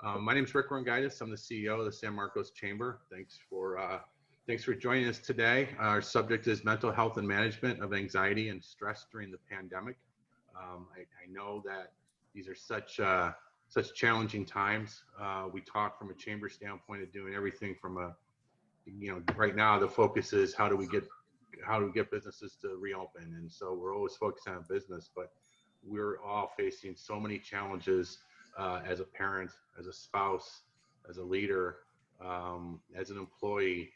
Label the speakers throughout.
Speaker 1: My name is Rick Rongaitis. I'm the CEO of the San Marcos Chamber. Thanks for joining us today. Our subject is mental health and management of anxiety and stress during the pandemic. I know that these are such challenging times. We talk from a chamber standpoint of doing everything from right now the focus is how do we get businesses to reopen, and so we're always focused on business, but we're all facing so many challenges as a parent, as a spouse, as a leader, as an employee,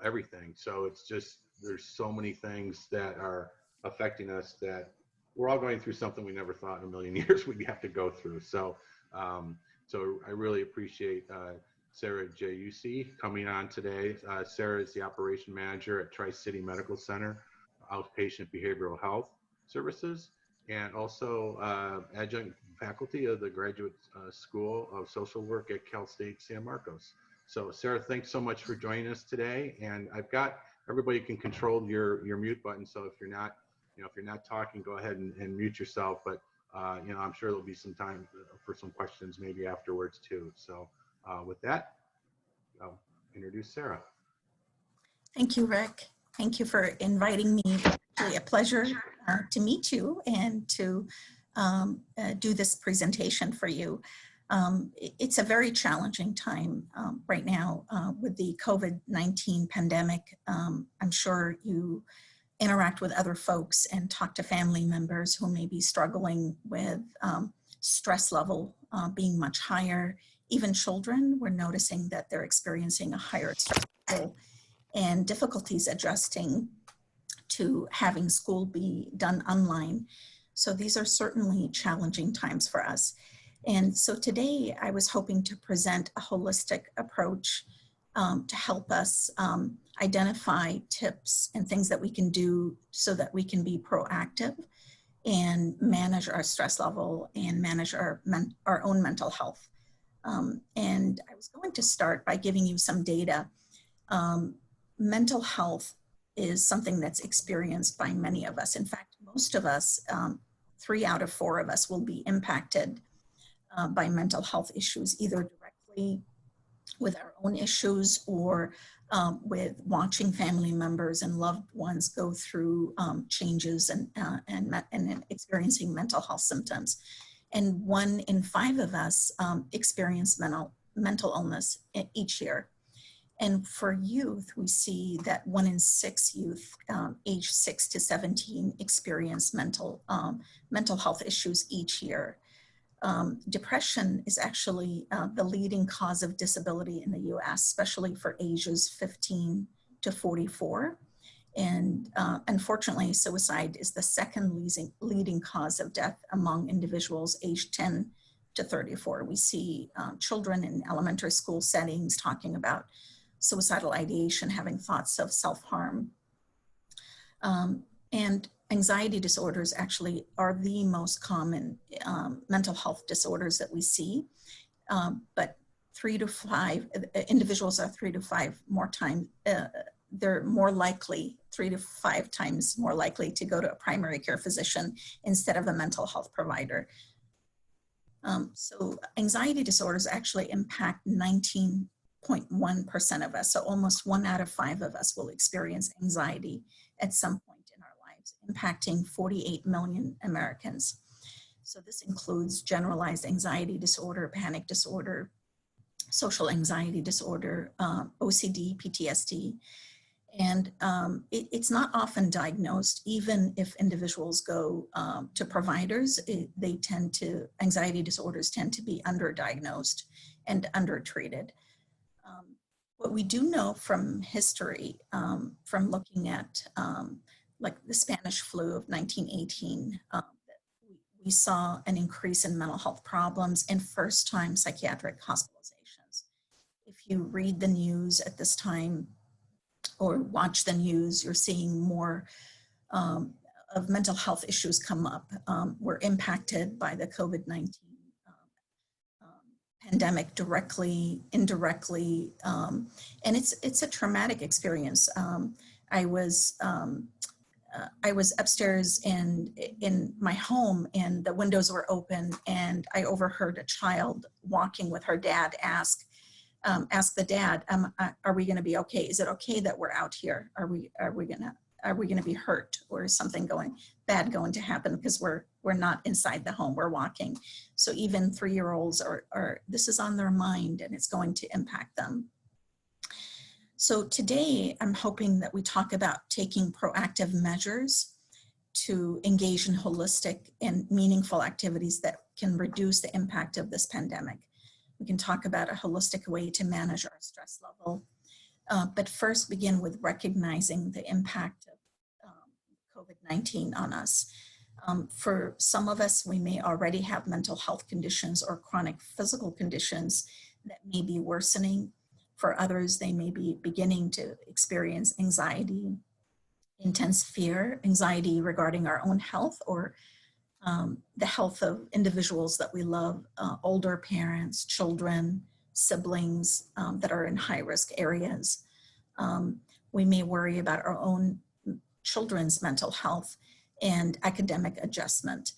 Speaker 1: everything. So it's just, there's so many things that are affecting us that we're all going through something we never thought in a million years we'd have to go through. So I really appreciate Sarah Jayyousi coming on today. Sarah is the operation manager at Tri-City Medical Center, Outpatient Behavioral Health Services, and also adjunct faculty of the Graduate School of Social Work at Cal State San Marcos. So Sarah, thanks so much for joining us today. And I've got, everybody can control your mute button. So if you're not, if you're not talking, go ahead and mute yourself. But I'm sure there'll be some time for some questions maybe afterwards too. So with that, I'll introduce Sarah.
Speaker 2: Thank you, Rick. Thank you for inviting me. It's really a pleasure to meet you and to do this presentation for you. It's a very challenging time right now with the COVID-19 pandemic. I'm sure you interact with other folks and talk to family members who may be struggling with stress level being much higher. Even children, we're noticing that they're experiencing a higher stress level and difficulties adjusting to having school be done online. So these are certainly challenging times for us. And so today I was hoping to present a holistic approach to help us identify tips and things that we can do so that we can be proactive and manage our stress level and manage our own mental health. And I was going to start by giving you some data. Mental health is something that's experienced by many of us. In fact, most of us, 3 out of 4 of us will be impacted by mental health issues, either directly with our own issues or with watching family members and loved ones go through changes and experiencing mental health symptoms. And 1 in 5 of us experience mental illness each year. And for youth, we see that 1 in 6 youth aged 6 to 17 experience mental health issues each year. Depression is actually the leading cause of disability in the US, especially for ages 15 to 44. And unfortunately, suicide is the second leading cause of death among individuals aged 10 to 34. We see children in elementary school settings talking about suicidal ideation, having thoughts of self-harm. And anxiety disorders actually are the most common mental health disorders that we see, but 3 to 5 individuals are 3 to 5 more times, they're more likely, 3 to 5 times more likely to go to a primary care physician instead of a mental health provider. So anxiety disorders actually impact 19.1% of us. So almost 1 out of 5 of us will experience anxiety at some point in our lives, impacting 48 million Americans. So this includes generalized anxiety disorder, panic disorder, social anxiety disorder, OCD, PTSD. And it's not often diagnosed, even if individuals go to providers, anxiety disorders tend to be underdiagnosed and undertreated. What we do know from history, from looking at like the Spanish flu of 1918, we saw an increase in mental health problems and first-time psychiatric hospitalizations. If you read the news at this time or watch the news, you're seeing more of mental health issues come up. We're impacted by the COVID-19 pandemic directly, indirectly, and it's a traumatic experience. I was I was upstairs and in my home, and the windows were open, and I overheard a child walking with her dad ask the dad, "Are we going to be okay? Is it okay that we're out here? Are we going to be hurt, or is something bad going to happen because we're not inside the home, we're walking?" So even 3-year-olds are this is on their mind, and it's going to impact them. So today I'm hoping that we talk about taking proactive measures to engage in holistic and meaningful activities that can reduce the impact of this pandemic. We can talk about a holistic way to manage our stress level, but first begin with recognizing the impact of COVID-19 on us. For some of us, we may already have mental health conditions or chronic physical conditions that may be worsening. For others, they may be beginning to experience anxiety, intense fear, anxiety regarding our own health or the health of individuals that we love, older parents, children, siblings that are in high-risk areas. We may worry about our own children's mental health and academic adjustment.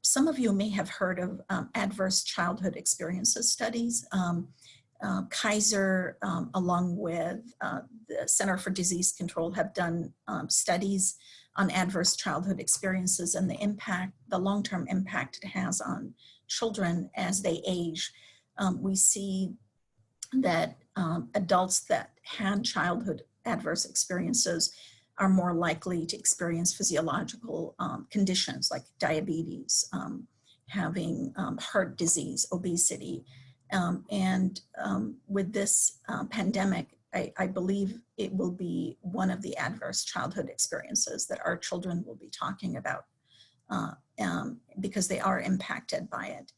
Speaker 2: Some of you may have heard of adverse childhood experiences studies. Kaiser, along with the Center for Disease Control, have done studies on adverse childhood experiences and the long-term impact it has on children as they age. We see that adults that had childhood adverse experiences are more likely to experience physiological conditions like diabetes, having heart disease, obesity. With this pandemic, I believe it will be one of the adverse childhood experiences that our children will be talking about because they are impacted by it.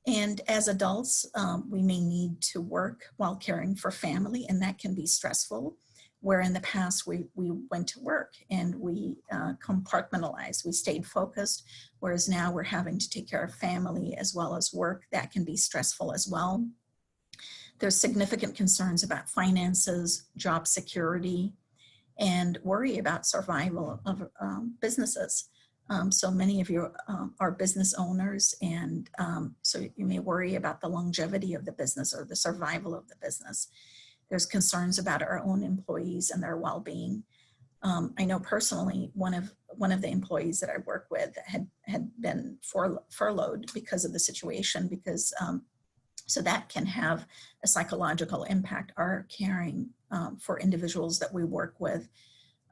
Speaker 2: And as adults, we may need to work while caring for family, and that can be stressful. Where in the past we went to work and we compartmentalized, we stayed focused, whereas now we're having to take care of family as well as work. That can be stressful as well. There's significant concerns about finances, job security, and worry about survival of businesses. So many of you are business owners, and so you may worry about the longevity of the business or the survival of the business. There's concerns about our own employees and their well-being. I know personally, one of the employees that I work with had been furloughed because of the situation, because so that can have a psychological impact, our caring for individuals that we work with.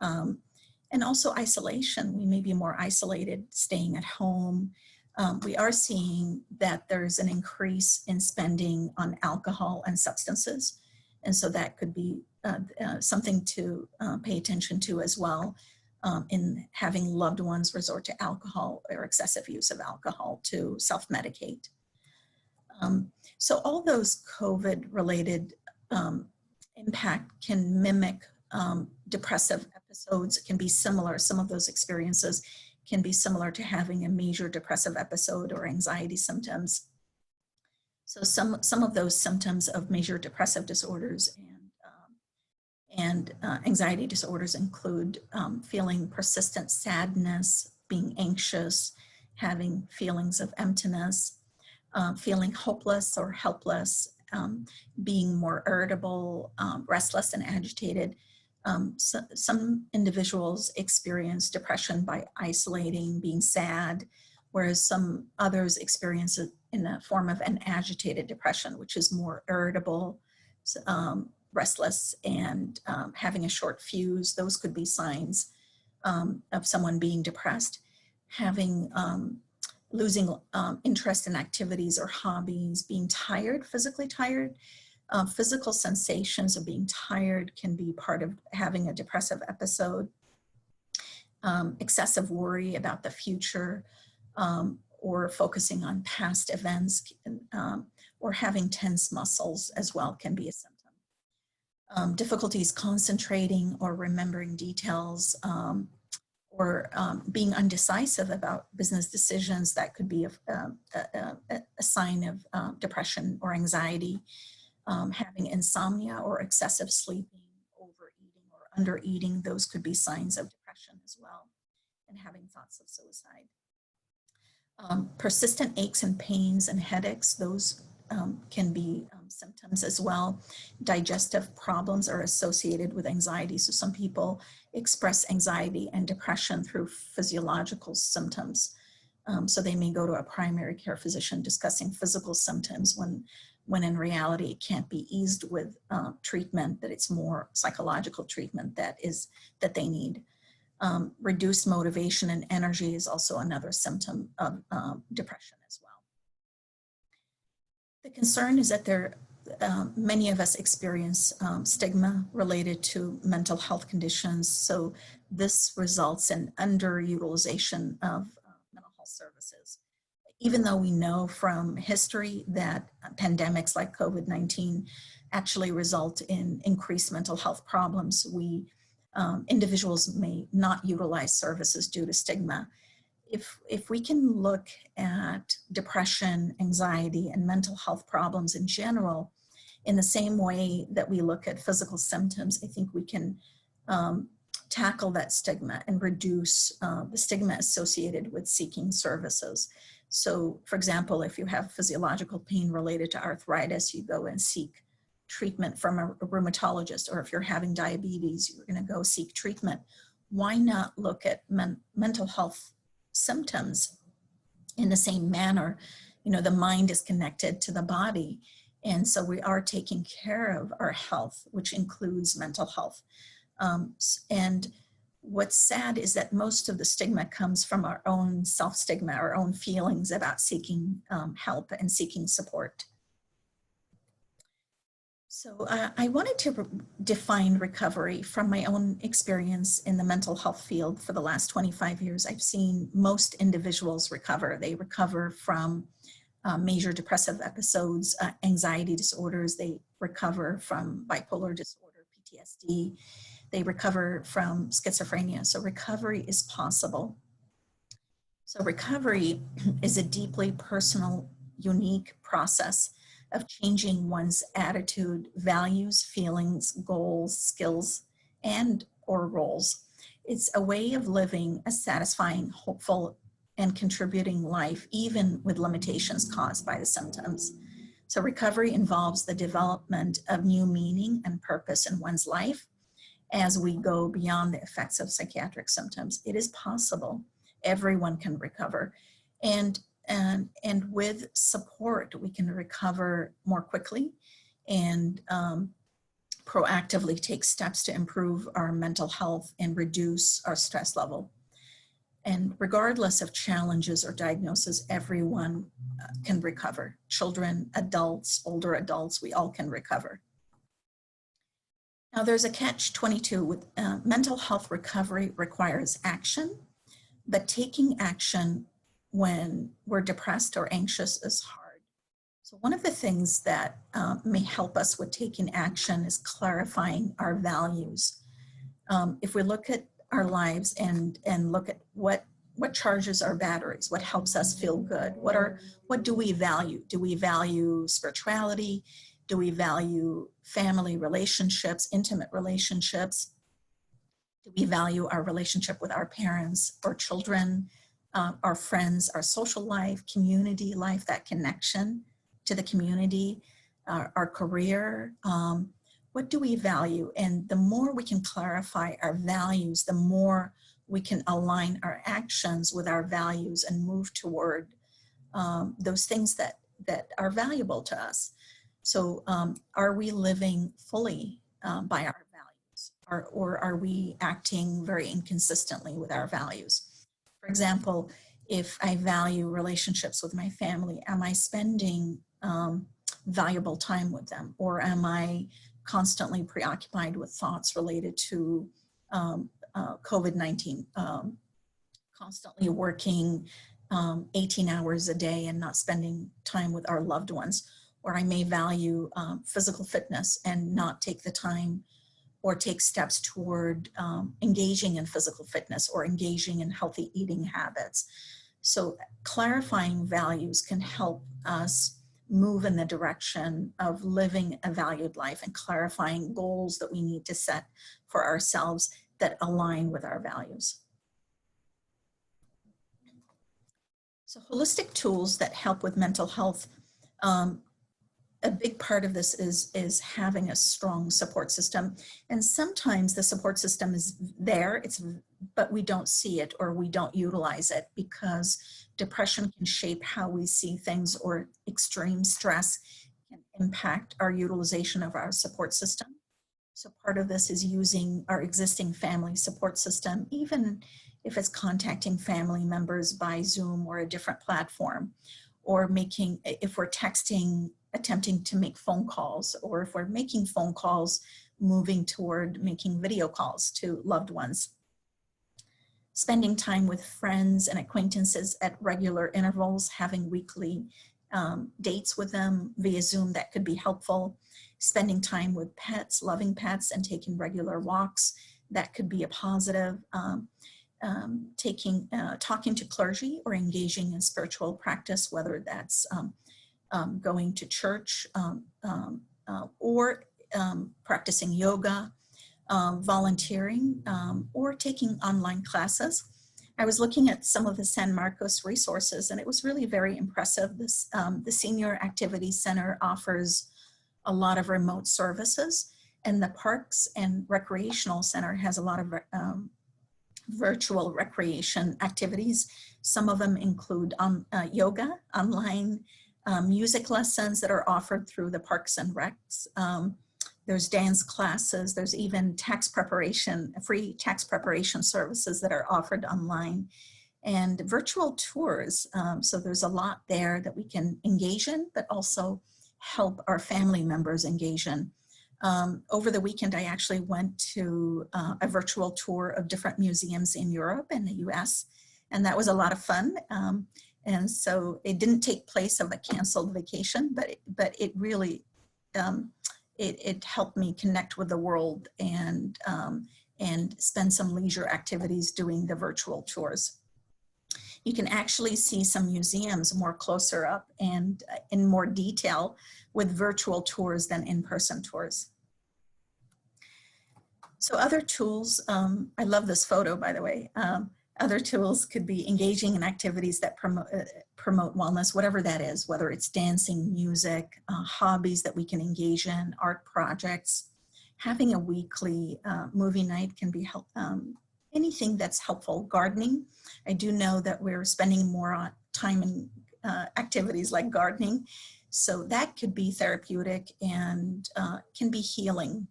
Speaker 2: And also isolation. We may be more isolated, staying at home. We are seeing that there's an increase in spending on alcohol and substances. And so that could be something to pay attention to as well, in having loved ones resort to alcohol or excessive use of alcohol to self-medicate. So all those COVID-related impact can mimic depressive episodes. It can be similar. Some of those experiences can be similar to having a major depressive episode or anxiety symptoms. So some of those symptoms of major depressive disorders and anxiety disorders include feeling persistent sadness, being anxious, having feelings of emptiness, feeling hopeless or helpless, being more irritable, restless and agitated. Some individuals experience depression by isolating, being sad, whereas some others experience it in the form of an agitated depression, which is more irritable, restless, and having a short fuse. Those could be signs of someone being depressed. Having losing interest in activities or hobbies, being tired, physically tired. Physical sensations of being tired can be part of having a depressive episode. Excessive worry about the future, or focusing on past events, or having tense muscles as well can be a symptom. Difficulties concentrating or remembering details, or being undecisive about business decisions, that could be a sign of depression or anxiety. Having insomnia or excessive sleeping, overeating, or under eating, those could be signs of depression as well, and having thoughts of suicide. Persistent aches and pains and headaches, those can be symptoms as well. Digestive problems are associated with anxiety. So some people express anxiety and depression through physiological symptoms. So they may go to a primary care physician discussing physical symptoms when in reality it can't be eased with treatment, that it's more psychological treatment that they need. Reduced motivation and energy is also another symptom of depression as well. The concern is that many of us experience stigma related to mental health conditions. So this results in underutilization of mental health services. Even though we know from history that pandemics like COVID-19 actually result in increased mental health problems, individuals may not utilize services due to stigma. If we can look at depression, anxiety, and mental health problems in general in the same way that we look at physical symptoms, I think we can tackle that stigma and reduce the stigma associated with seeking services. So, for example, if you have physiological pain related to arthritis, you go and seek treatment from a rheumatologist, or if you're having diabetes, you're going to go seek treatment. Why not look at mental health symptoms in the same manner? You know, the mind is connected to the body, and so we are taking care of our health, which includes mental health. And what's sad is that most of the stigma comes from our own self-stigma, our own feelings about seeking help and seeking support. So I wanted to define recovery from my own experience in the mental health field. For the last 25 years, I've seen most individuals recover. They recover from major depressive episodes, anxiety disorders. They recover from bipolar disorder, PTSD. They recover from schizophrenia. So recovery is possible. So recovery is a deeply personal, unique process of changing one's attitude, values, feelings, goals, skills, and or roles. It's a way of living a satisfying, hopeful, and contributing life, even with limitations caused by the symptoms. So recovery involves the development of new meaning and purpose in one's life as we go beyond the effects of psychiatric symptoms. It is possible. Everyone can recover. And with support, we can recover more quickly and proactively take steps to improve our mental health and reduce our stress level. And regardless of challenges or diagnosis, everyone can recover. Children, adults, older adults, we all can recover. Now there's a catch-22 with mental health recovery requires action, but taking action when we're depressed or anxious is hard. So one of the things that may help us with taking action is clarifying our values. If we look at our lives and look at what charges our batteries, what helps us feel good, what do we value? Do we value spirituality? Do we value family relationships, intimate relationships? Do we value our relationship with our parents or children, our friends, our social life, community life, that connection to the community, our career? What do we value? And the more we can clarify our values, the more we can align our actions with our values and move toward those things that are valuable to us. So are we living fully by our values, or are we acting very inconsistently with our values? For example, if I value relationships with my family, am I spending valuable time with them? Or am I constantly preoccupied with thoughts related to COVID-19, constantly working 18 hours a day and not spending time with our loved ones? Or I may value physical fitness and not take the time or take steps toward engaging in physical fitness or engaging in healthy eating habits. So clarifying values can help us move in the direction of living a valued life and clarifying goals that we need to set for ourselves that align with our values. So holistic tools that help with mental health, a big part of this is having a strong support system. And sometimes the support system is there, but we don't see it or we don't utilize it because depression can shape how we see things, or extreme stress can impact our utilization of our support system. So part of this is using our existing family support system, even if it's contacting family members by Zoom or a different platform, or if we're texting, attempting to make phone calls, or if we're making phone calls, moving toward making video calls to loved ones. Spending time with friends and acquaintances at regular intervals, having weekly dates with them via Zoom, that could be helpful. Spending time with pets, loving pets, and taking regular walks, that could be a positive. Talking to clergy or engaging in spiritual practice, whether that's going to church or practicing yoga, volunteering, or taking online classes. I was looking at some of the San Marcos resources, and it was really very impressive. The Senior Activities Center offers a lot of remote services, and the Parks and Recreational Center has a lot of virtual recreation activities. Some of them include yoga, online music lessons that are offered through the Parks and Recs. There's dance classes. There's even free tax preparation services that are offered online, and virtual tours. So there's a lot there that we can engage in, but also help our family members engage in. Over the weekend, I actually went to a virtual tour of different museums in Europe and the US, and that was a lot of fun. And so it didn't take place of a canceled vacation, but it really, it helped me connect with the world and spend some leisure activities doing the virtual tours. You can actually see some museums more closer up and in more detail with virtual tours than in-person tours. So other tools, I love this photo, by the way. Other tools could be engaging in activities that promote wellness, whatever that is, whether it's dancing, music, hobbies that we can engage in, art projects. Having a weekly movie night can be anything that's helpful. Gardening, I do know that we're spending more time in activities like gardening, so that could be therapeutic and can be healing.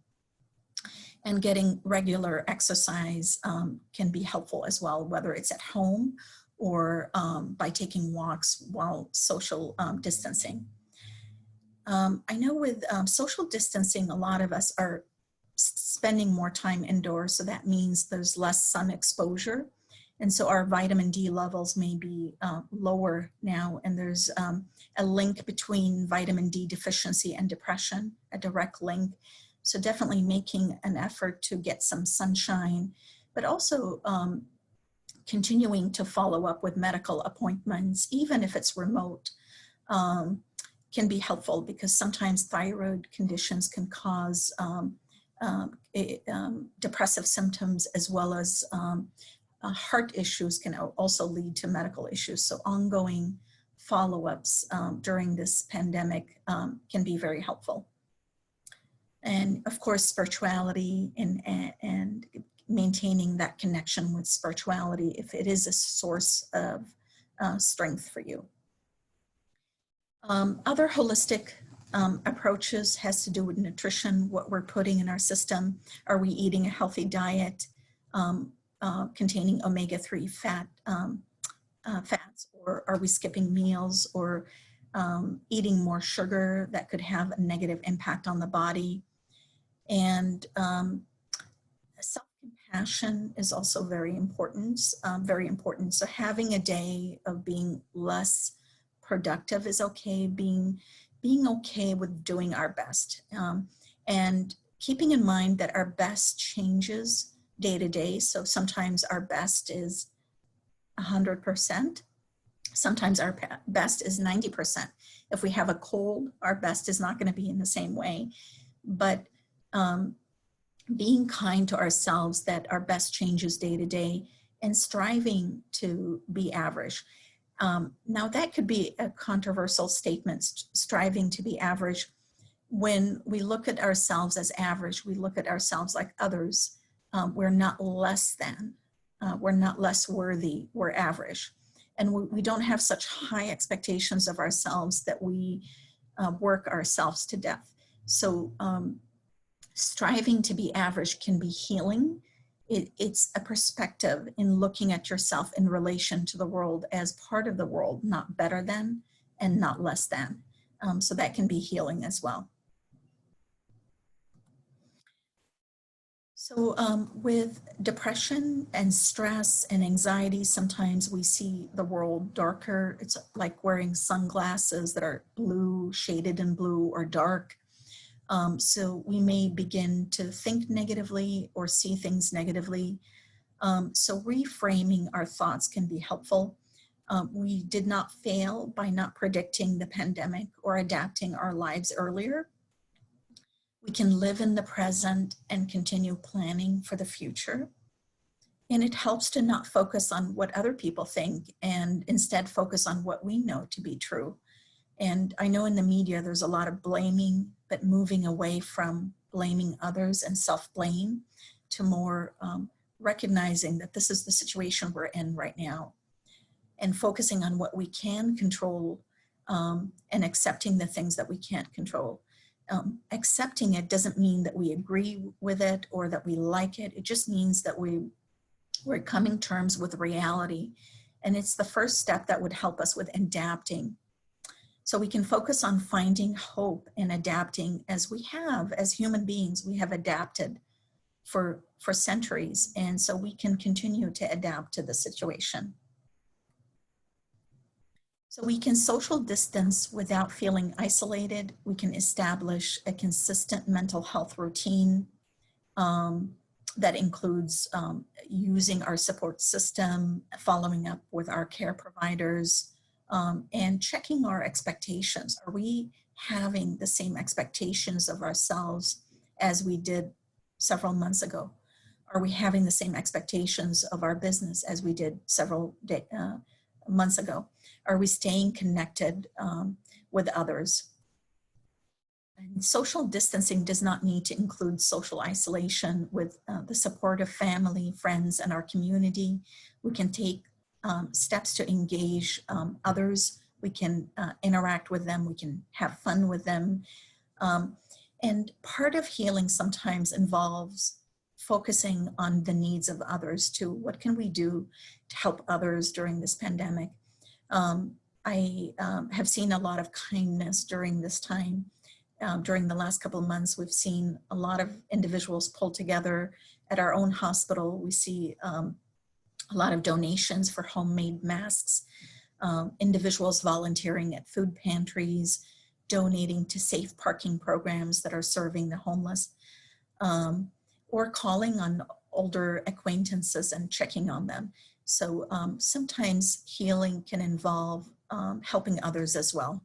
Speaker 2: And getting regular exercise can be helpful as well, whether it's at home or by taking walks while social distancing. I know with social distancing, a lot of us are spending more time indoors, so that means there's less sun exposure. And so our vitamin D levels may be lower now, and there's a link between vitamin D deficiency and depression, a direct link. So definitely making an effort to get some sunshine, but also continuing to follow up with medical appointments, even if it's remote, can be helpful, because sometimes thyroid conditions can cause depressive symptoms, as well as heart issues can also lead to medical issues. So ongoing follow-ups during this pandemic can be very helpful. And of course, spirituality and maintaining that connection with spirituality, if it is a source of strength for you. Other holistic approaches has to do with nutrition, what we're putting in our system. Are we eating a healthy diet containing omega-3 fats, or are we skipping meals, or eating more sugar that could have a negative impact on the body? And self-compassion is also very important, So having a day of being less productive is okay, being okay with doing our best. And keeping in mind that our best changes day to day. So sometimes our best is 100%. Sometimes our best is 90%. If we have a cold, our best is not going to be in the same way. But being kind to ourselves that our best changes day to day and striving to be average. Now that could be a controversial statement, striving to be average. When we look at ourselves as average, we look at ourselves like others. We're not less than, we're not less worthy, we're average. And we don't have such high expectations of ourselves that we work ourselves to death. So striving to be average can be healing. It's a perspective in looking at yourself in relation to the world as part of the world, not better than and not less than. So that can be healing as well. So with depression and stress and anxiety, sometimes we see the world darker. It's like wearing sunglasses that are blue, shaded in blue or dark. So we may begin to think negatively or see things negatively. So reframing our thoughts can be helpful. We did not fail by not predicting the pandemic or adapting our lives earlier. We can live in the present and continue planning for the future. And it helps to not focus on what other people think and instead focus on what we know to be true. And I know in the media, there's a lot of blaming, but moving away from blaming others and self-blame to more recognizing that this is the situation we're in right now and focusing on what we can control and accepting the things that we can't control. Accepting it doesn't mean that we agree with it or that we like it. It just means that we're coming to terms with reality. And it's the first step that would help us with adapting. So we can focus on finding hope and adapting as we have, as human beings, we have adapted for centuries. And so we can continue to adapt to the situation. So we can social distance without feeling isolated. We can establish a consistent mental health routine that includes using our support system, following up with our care providers, and checking our expectations. Are we having the same expectations of ourselves as we did several months ago? Are we having the same expectations of our business as we did several months ago? Are we staying connected with others? And social distancing does not need to include social isolation. With the support of family, friends, and our community, we can take steps to engage others. We can interact with them. We can have fun with them. And part of healing sometimes involves focusing on the needs of others too. What can we do to help others during this pandemic? I have seen a lot of kindness during this time. During the last couple of months, we've seen a lot of individuals pull together at our own hospital. We see a lot of donations for homemade masks, individuals volunteering at food pantries, donating to safe parking programs that are serving the homeless, or calling on older acquaintances and checking on them. So sometimes healing can involve helping others as well.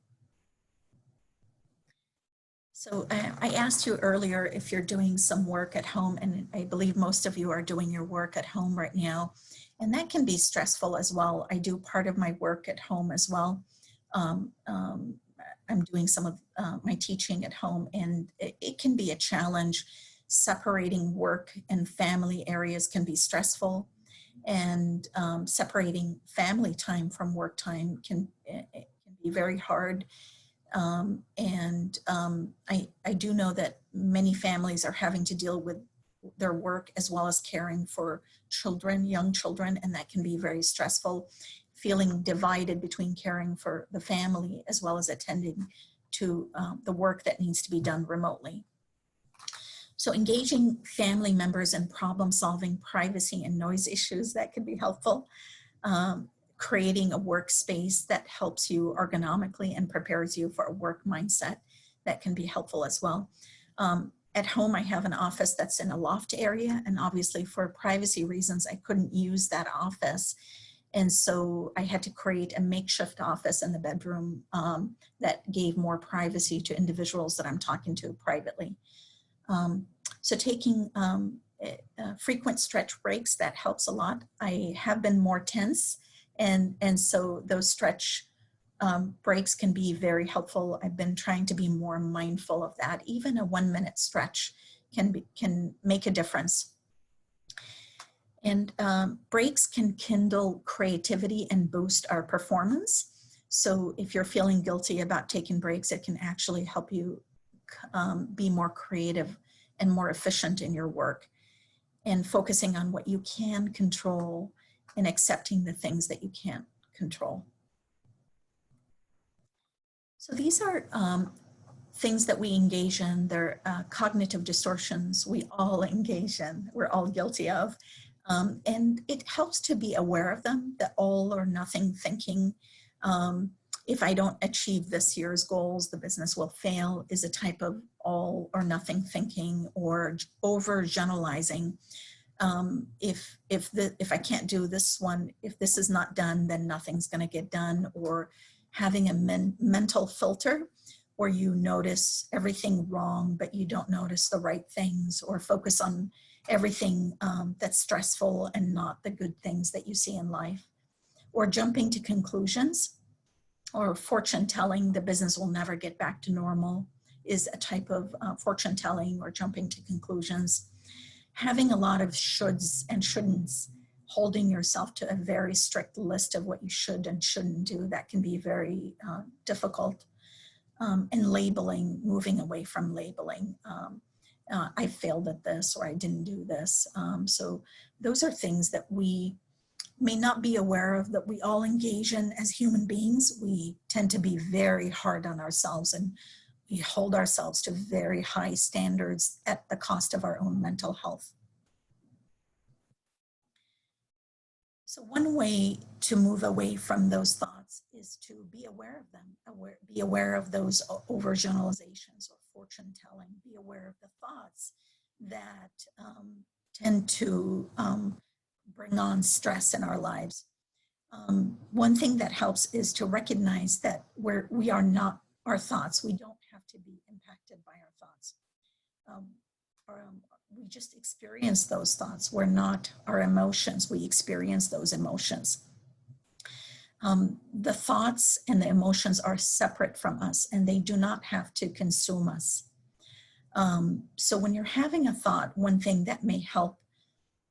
Speaker 2: So I asked you earlier if you're doing some work at home, and I believe most of you are doing your work at home right now, and that can be stressful as well. I do part of my work at home as well. I'm doing some of my teaching at home, and it can be a challenge. Separating work and family areas can be stressful, and separating family time from work time can be very hard. I do know that many families are having to deal with their work as well as caring for children, young children, and that can be very stressful, feeling divided between caring for the family as well as attending to the work that needs to be done remotely. So engaging family members in problem solving, privacy and noise issues, that can be helpful. Creating a workspace that helps you ergonomically and prepares you for a work mindset, that can be helpful as well. At home, I have an office that's in a loft area, and obviously for privacy reasons, I couldn't use that office. And so I had to create a makeshift office in the bedroom that gave more privacy to individuals that I'm talking to privately. So taking frequent stretch breaks, that helps a lot. I have been more tense, and so those stretch breaks can be very helpful. I've been trying to be more mindful of that. Even a 1-minute stretch can make a difference. And breaks can kindle creativity and boost our performance. So if you're feeling guilty about taking breaks, it can actually help you be more creative and more efficient in your work, and focusing on what you can control and accepting the things that you can't control. So these are things that we engage in. They're cognitive distortions we all engage in, we're all guilty of. And it helps to be aware of them, the all or nothing thinking. If I don't achieve this year's goals, the business will fail, is a type of all or nothing thinking, or overgeneralizing. If I can't do this one, if this is not done, then nothing's going to get done. Or having a mental filter where you notice everything wrong, but you don't notice the right things, or focus on everything that's stressful and not the good things that you see in life. Or jumping to conclusions, or fortune telling, the business will never get back to normal, is a type of fortune telling or jumping to conclusions. Having a lot of shoulds and shouldn'ts, holding yourself to a very strict list of what you should and shouldn't do, that can be very difficult. And labeling, moving away from labeling. I failed at this, or I didn't do this. So those are things that we may not be aware of, that we all engage in as human beings. We tend to be very hard on ourselves, and we hold ourselves to very high standards at the cost of our own mental health. So one way to move away from those thoughts is to be aware of them, be aware of those overgeneralizations or fortune telling, be aware of the thoughts that tend to bring on stress in our lives. One thing that helps is to recognize that we are not our thoughts. We don't have to be impacted by our thoughts. We just experience those thoughts. We're not our emotions. We experience those emotions. The thoughts and the emotions are separate from us, and they do not have to consume us. So when you're having a thought, one thing that may help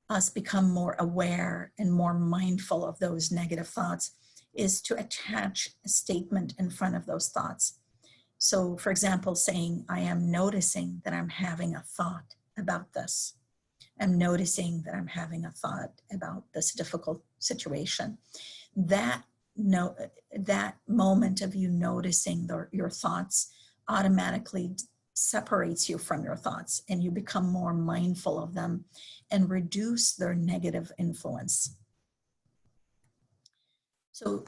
Speaker 2: us become more aware and more mindful of those negative thoughts is to attach a statement in front of those thoughts. So for example, saying, I am noticing that I'm having a thought about this. I'm noticing that I'm having a thought about this difficult situation. That moment of you noticing your thoughts automatically separates you from your thoughts, and you become more mindful of them and reduce their negative influence. So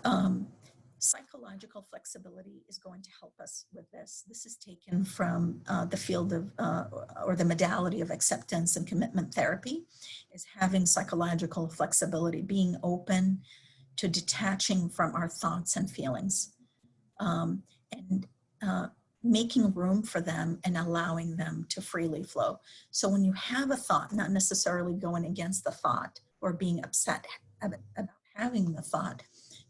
Speaker 2: psychological flexibility is going to help us with this. This is taken from the field of, or the modality of acceptance and commitment therapy, is having psychological flexibility, being open to detaching from our thoughts and feelings, and making room for them and allowing them to freely flow. So when you have a thought, not necessarily going against the thought or being upset about having the thought,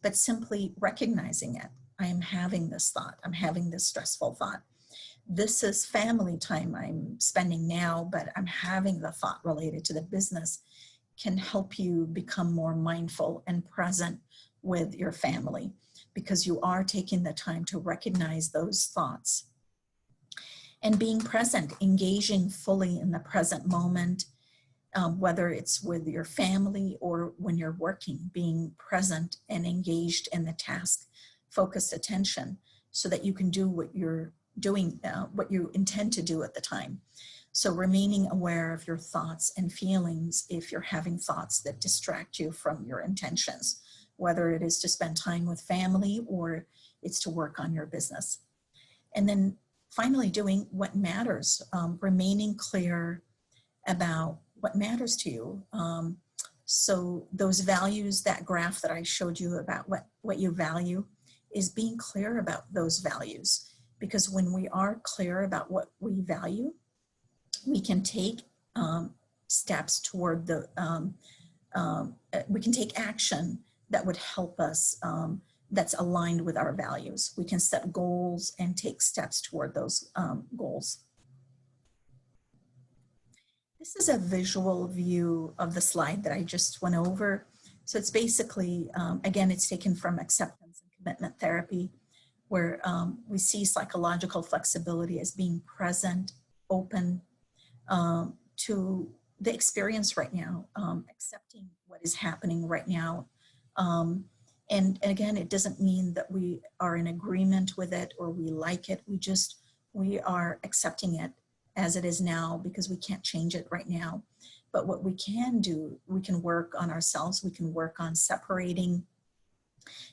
Speaker 2: but simply recognizing it. I am having this thought. I'm having this stressful thought. This is family time I'm spending now, but I'm having the thought related to the business, can help you become more mindful and present with your family, because you are taking the time to recognize those thoughts. And being present, engaging fully in the present moment, whether it's with your family or when you're working, being present and engaged in the task, focused attention, so that you can do what you're doing, what you intend to do at the time. So remaining aware of your thoughts and feelings if you're having thoughts that distract you from your intentions, whether it is to spend time with family or it's to work on your business. And then finally doing what matters, remaining clear about what matters to you. So those values, that graph that I showed you about what you value, is being clear about those values. Because when we are clear about what we value, we can take steps toward we can take action that would help us, that's aligned with our values. We can set goals and take steps toward those goals. This is a visual view of the slide that I just went over. So it's basically, again, it's taken from acceptance and commitment therapy, where we see psychological flexibility as being present, open to the experience right now, accepting what is happening right now. And again, it doesn't mean that we are in agreement with it or we like it. We are accepting it as it is now, because we can't change it right now. But what we can do, we can work on ourselves. We can work on separating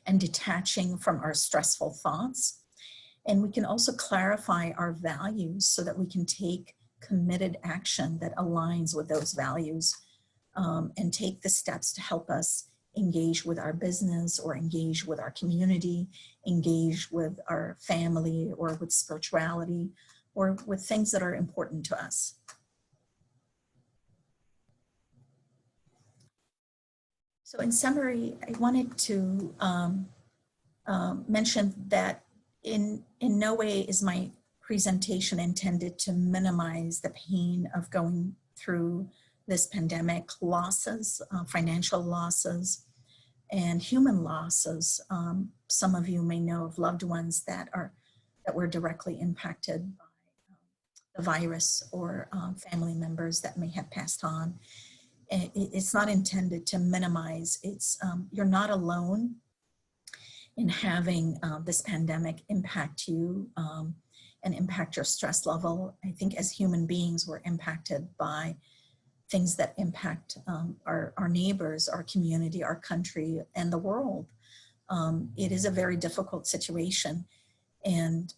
Speaker 2: and detaching from our stressful thoughts. And we can also clarify our values so that we can take committed action that aligns with those values, and take the steps to help us engage with our business, or engage with our community, engage with our family, or with spirituality, or with things that are important to us. So in summary, I wanted to mention that in no way is my presentation intended to minimize the pain of going through this pandemic, losses, financial losses, and human losses. Some of you may know of loved ones that were directly impacted by the virus, or family members that may have passed on. It's not intended to minimize. It's you're not alone in having this pandemic impact you and impact your stress level. I think as human beings, we're impacted by things that impact our neighbors, our community, our country, and the world. It is a very difficult situation, and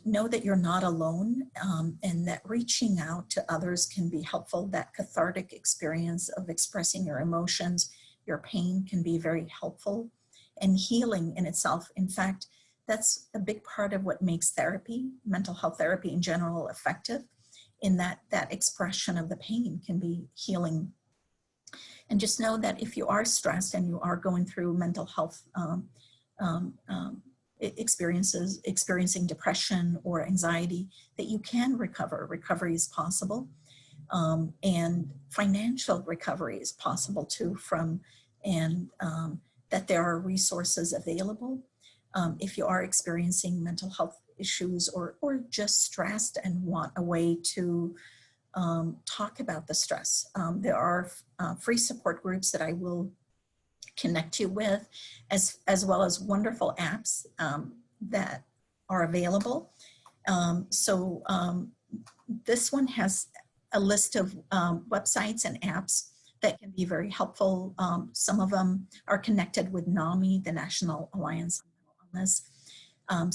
Speaker 2: know that you're not alone, and that reaching out to others can be helpful. That cathartic experience of expressing your emotions, your pain, can be very helpful and healing in itself. In fact, that's a big part of what makes therapy, mental health therapy in general, effective, in that expression of the pain can be healing. And just know that if you are stressed and you are going through mental health experiencing depression or anxiety, that you can recover. Recovery is possible. And financial recovery is possible too, that there are resources available. If you are experiencing mental health issues, or just stressed and want a way to talk about the stress, there are free support groups that I will connect you with, as well as wonderful apps that are available. This one has a list of websites and apps that can be very helpful. Some of them are connected with NAMI, the National Alliance on Mental Illness.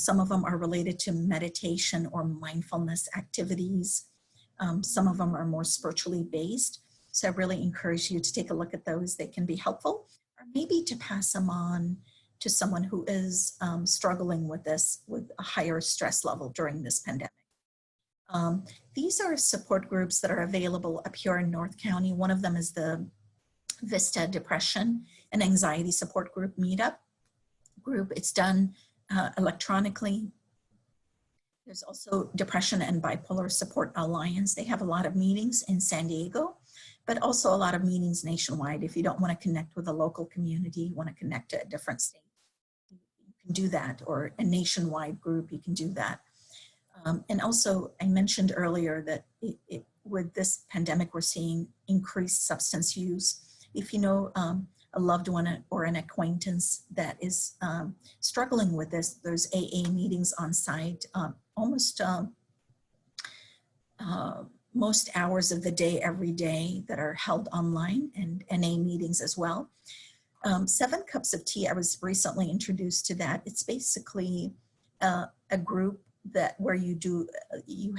Speaker 2: Some of them are related to meditation or mindfulness activities. Some of them are more spiritually based. So I really encourage you to take a look at those. They can be helpful, or maybe to pass them on to someone who is struggling with this, with a higher stress level during this pandemic. These are support groups that are available up here in North County. One of them is the Vista Depression and Anxiety Support Group Meetup group. It's done electronically. There's also Depression and Bipolar Support Alliance. They have a lot of meetings in San Diego, but also a lot of meetings nationwide. If you don't want to connect with a local community, you want to connect to a different state, you can do that, or a nationwide group, you can do that. And also, I mentioned earlier that with this pandemic, we're seeing increased substance use. If you know a loved one or an acquaintance that is struggling with this, there's AA meetings on site almost most hours of the day, every day, that are held online, and NA meetings as well. 7 Cups of Tea, I was recently introduced to that. It's basically a group where you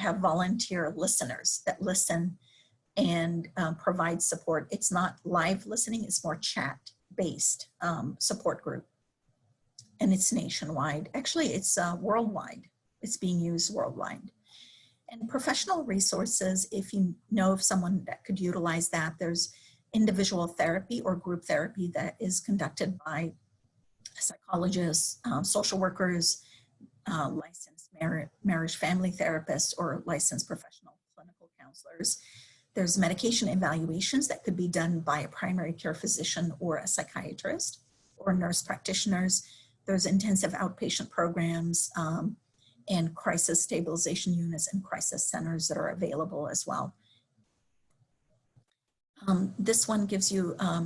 Speaker 2: have volunteer listeners that listen and provide support. It's not live listening, it's more chat-based support group. And it's nationwide. Actually, it's worldwide. It's being used worldwide. And professional resources, if you know of someone that could utilize that, there's individual therapy or group therapy that is conducted by psychologists, social workers, licensed marriage family therapists, or licensed professional clinical counselors. There's medication evaluations that could be done by a primary care physician or a psychiatrist or nurse practitioners. There's intensive outpatient programs and crisis stabilization units and crisis centers that are available as well. This one gives you a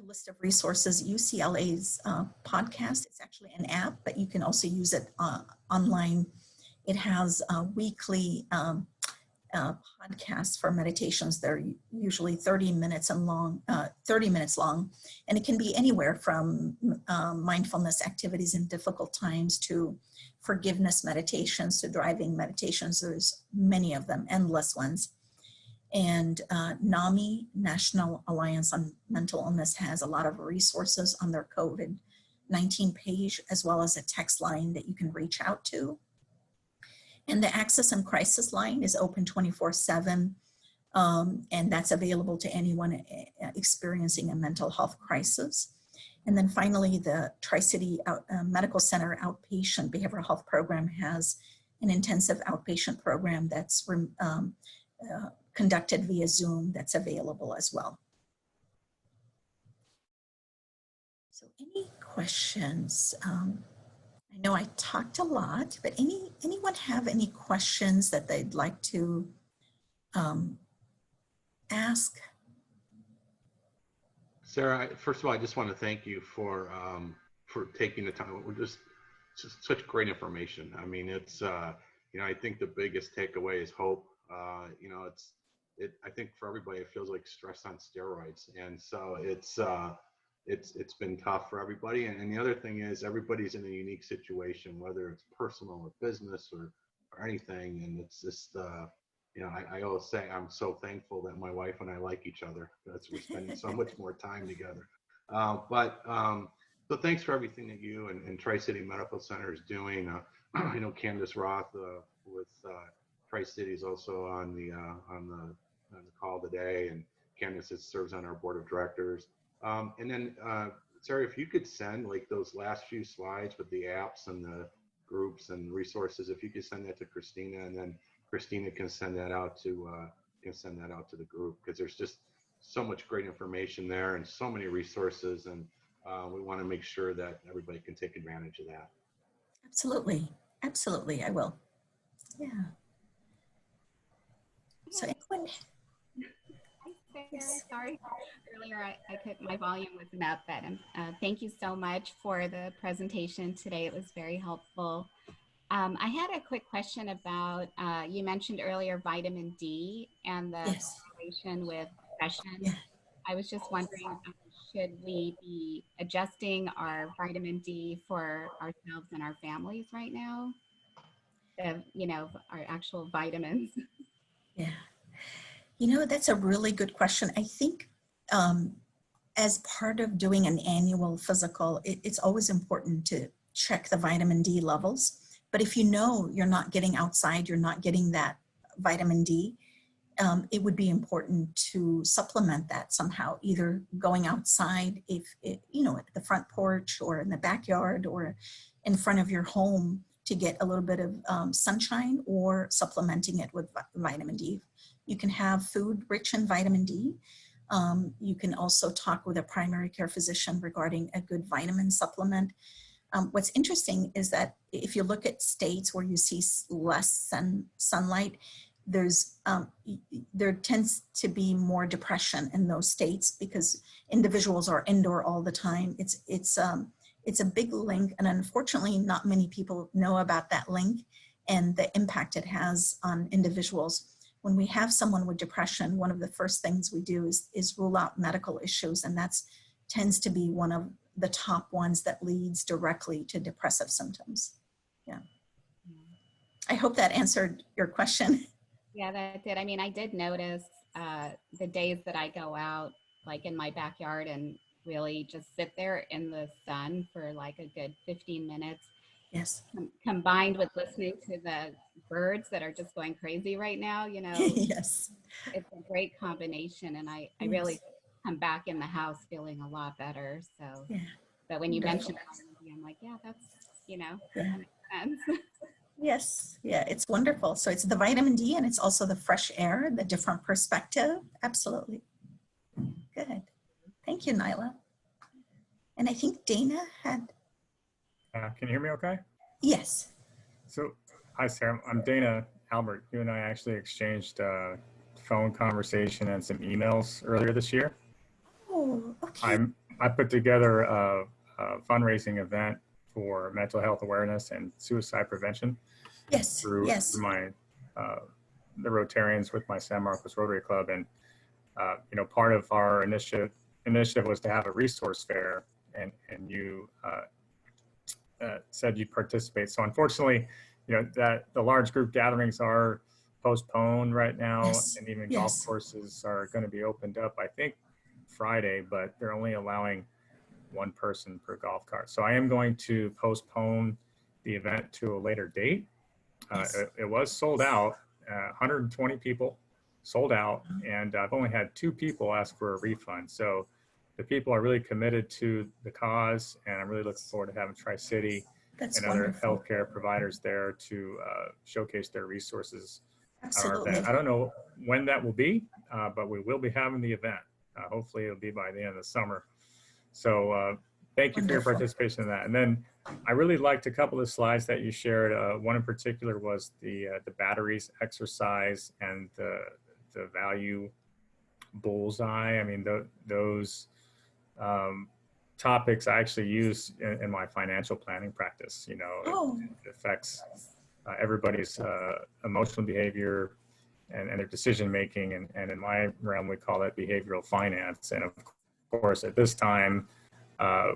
Speaker 2: list of resources. UCLA's podcast, it's actually an app, but you can also use it online. It has weekly podcasts for meditations. They're usually 30 minutes long, and it can be anywhere from mindfulness activities in difficult times to forgiveness meditations to driving meditations. There's many of them, endless ones. And NAMI, National Alliance on Mental Illness, has a lot of resources on their COVID-19 page, as well as a text line that you can reach out to. And the Access and Crisis line is open 24/7, and that's available to anyone experiencing a mental health crisis. And then finally, the Tri-City Medical Center Outpatient Behavioral Health Program has an intensive outpatient program that's conducted via Zoom that's available as well. So any questions? I know I talked a lot, but anyone have any questions that they'd like to ask?
Speaker 1: Sarah, first of all, I just want to thank you for taking the time. We're just such great information. I mean, it's you know, I think the biggest takeaway is hope. You know, I think for everybody it feels like stress on steroids, and so it's been tough for everybody. And the other thing is everybody's in a unique situation, whether it's personal or business or anything. And it's just you know, I always say I'm so thankful that my wife and I like each other. That's we're spending so much more time together. So thanks for everything that you and Tri-City Medical Center is doing. I know Candace Roth with Tri-City is also on the call today, and Candace serves on our board of directors. And then Sarah, if you could send like those last few slides with the apps and the groups and resources, if you could send that to Christina, and then Christina can send that out to the group, because there's just so much great information there and so many resources, and we want to make sure that everybody can take advantage of that.
Speaker 2: Absolutely, absolutely, I will. Yeah. So anyone?
Speaker 3: Yes. Sorry, earlier my volume wasn't up, but thank you so much for the presentation today. It was very helpful. I had a quick question about, you mentioned earlier vitamin D and the correlation with depression.
Speaker 2: Yeah.
Speaker 3: I was just wondering, should we be adjusting our vitamin D for ourselves and our families right now? You know, our actual vitamins.
Speaker 2: Yeah. You know, that's a really good question. I think as part of doing an annual physical, it's always important to check the vitamin D levels. But if you know you're not getting outside, you're not getting that vitamin D, it would be important to supplement that somehow, either going outside, you know, at the front porch or in the backyard or in front of your home to get a little bit of sunshine, or supplementing it with vitamin D. You can have food rich in vitamin D. You can also talk with a primary care physician regarding a good vitamin supplement. What's interesting is that if you look at states where you see less sunlight, there tends to be more depression in those states because individuals are indoor all the time. It's a big link, and unfortunately not many people know about that link and the impact it has on individuals. When we have someone with depression, one of the first things we do is rule out medical issues, and that's tends to be one of the top ones that leads directly to depressive symptoms. Yeah. I hope that answered your question.
Speaker 3: Yeah, that did. I mean, I did notice the days that I go out, like in my backyard, and really just sit there in the sun for like a good 15 minutes,
Speaker 2: Yes.
Speaker 3: combined with listening to the birds that are just going crazy right now.
Speaker 2: Yes.
Speaker 3: It's a great combination. And I really
Speaker 2: Yes.
Speaker 3: come back in the house feeling a lot better. So,
Speaker 2: Yeah.
Speaker 3: but when you
Speaker 2: Wonderful.
Speaker 3: mentioned vitamin D, I'm like, yeah,
Speaker 2: Yeah.
Speaker 3: that makes sense.
Speaker 2: Yes. Yeah. It's wonderful. So it's the vitamin D and it's also the fresh air, the different perspective. Absolutely. Good. Thank you, Nyla. And I think Dana had,
Speaker 4: Can you hear me okay?
Speaker 2: yes.
Speaker 4: So, hi, Sarah. I'm Dana Albert. You and I actually exchanged phone conversation and some emails earlier this year.
Speaker 2: Oh, okay.
Speaker 4: I put together a fundraising event for mental health awareness and suicide prevention
Speaker 2: Yes.
Speaker 4: through
Speaker 2: Yes.
Speaker 4: my the Rotarians with my San Marcos Rotary Club, and part of our initiative was to have a resource fair, and you said you'd participate. So unfortunately, that the large group gatherings are postponed right now,
Speaker 2: Yes.
Speaker 4: and even golf
Speaker 2: Yes.
Speaker 4: courses are going to be opened up, I think, Friday, but they're only allowing one person per golf cart. So I am going to postpone the event to a later date.
Speaker 2: Yes.
Speaker 4: It was sold out, 120 people sold out, and I've only had 2 people ask for a refund. So the people are really committed to the cause, and I'm really looking forward to having Tri-City
Speaker 2: That's
Speaker 4: and other
Speaker 2: wonderful.
Speaker 4: healthcare providers there to showcase their resources at our event.
Speaker 2: Absolutely.
Speaker 4: I don't know when that will be, but we will be having the event. Hopefully it'll be by the end of the summer. So thank you for your
Speaker 2: Wonderful.
Speaker 4: participation in that. And then I really liked a couple of slides that you shared. One in particular was the batteries exercise and the value bullseye. I mean, those topics I actually use in my financial planning practice.
Speaker 2: Oh,
Speaker 4: It affects everybody's emotional behavior and their decision making. And in my realm, we call that behavioral finance. And of course, at this time,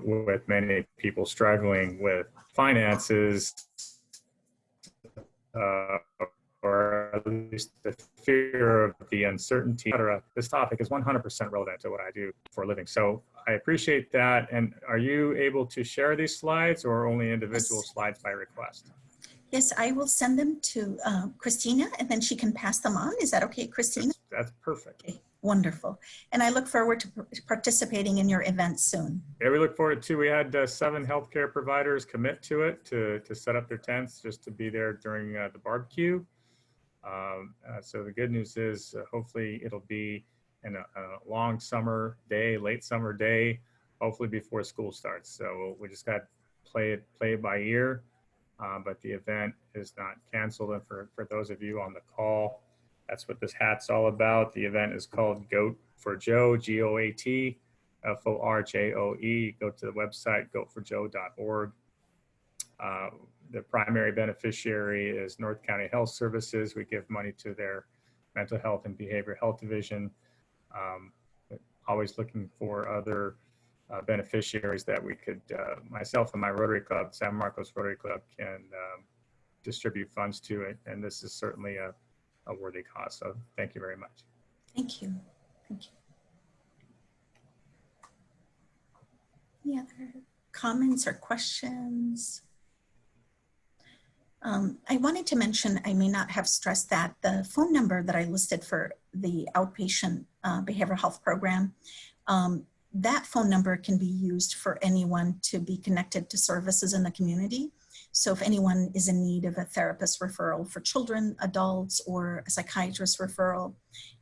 Speaker 4: with many people struggling with finances, uh, or at least the fear of the uncertainty, etc. This topic is 100% relevant to what I do for a living. So I appreciate that. And are you able to share these slides or only individual
Speaker 2: yes.
Speaker 4: slides by request?
Speaker 2: Yes, I will send them to Christina and then she can pass them on. Is that okay, Christina?
Speaker 4: That's perfect.
Speaker 2: Okay, wonderful. And I look forward to participating in your event soon.
Speaker 4: Yeah, we look forward to. We had 7 healthcare providers commit to it to set up their tents just to be there during the barbecue. So the good news is hopefully it'll be in a long summer day, late summer day, hopefully before school starts. So we just got to play it by ear. But the event is not canceled. And for those of you on the call, that's what this hat's all about. The event is called Goat for Joe, GOAT. FORJOE. Go to the website, goatforjoe.org. The primary beneficiary is North County Health Services. We give money to their mental health and behavioral health division. Always looking for other beneficiaries that we could, myself and my Rotary Club, San Marcos Rotary Club, can distribute funds to it. And this is certainly a worthy cause. So thank you very much.
Speaker 2: Thank you. Thank you. Any other comments or questions? I wanted to mention, I may not have stressed that the phone number that I listed for the outpatient behavioral health program, that phone number can be used for anyone to be connected to services in the community. So if anyone is in need of a therapist referral for children, adults, or a psychiatrist referral,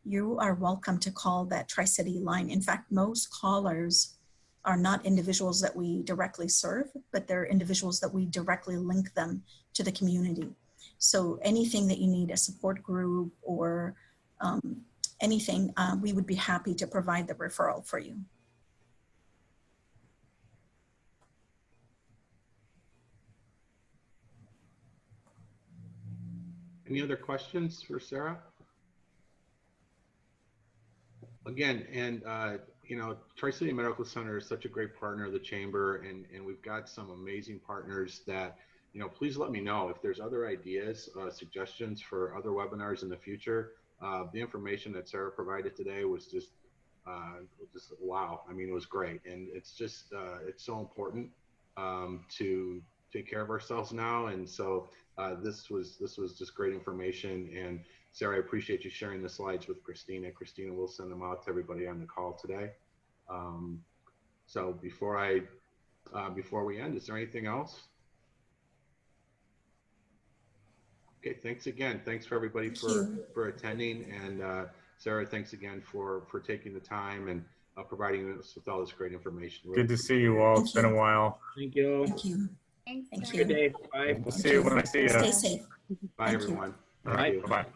Speaker 2: you are welcome to call that Tri-City line. In fact, most callers are not individuals that we directly serve, but they're individuals that we directly link them to the community. So anything that you need, a support group or anything, we would be happy to provide the referral for you.
Speaker 1: Any other questions for Sarah? Again, and Tri-City Medical Center is such a great partner of the Chamber, and we've got some amazing partners that you know, please let me know if there's other ideas, suggestions for other webinars in the future. The information that Sarah provided today was just wow. I mean, it was great. And it's just, it's so important to take care of ourselves now. And so this was just great information. And Sarah, I appreciate you sharing the slides with Christina. Christina will send them out to everybody on the call today. So before we end, is there anything else? Okay, thanks again. Thanks for everybody for attending. And Sarah, thanks again for taking the time and providing us with all this great information. Really
Speaker 4: Good to see you all. It's been a while.
Speaker 5: Thank you.
Speaker 2: Thank you.
Speaker 3: Thanks.
Speaker 2: Thank
Speaker 3: Sarah.
Speaker 2: you.
Speaker 5: Good day. Bye.
Speaker 4: We'll see you when I see you.
Speaker 2: Stay safe.
Speaker 1: Bye,
Speaker 2: Thank you.
Speaker 1: everyone.
Speaker 5: Bye.
Speaker 1: Thank you.
Speaker 4: Bye-bye.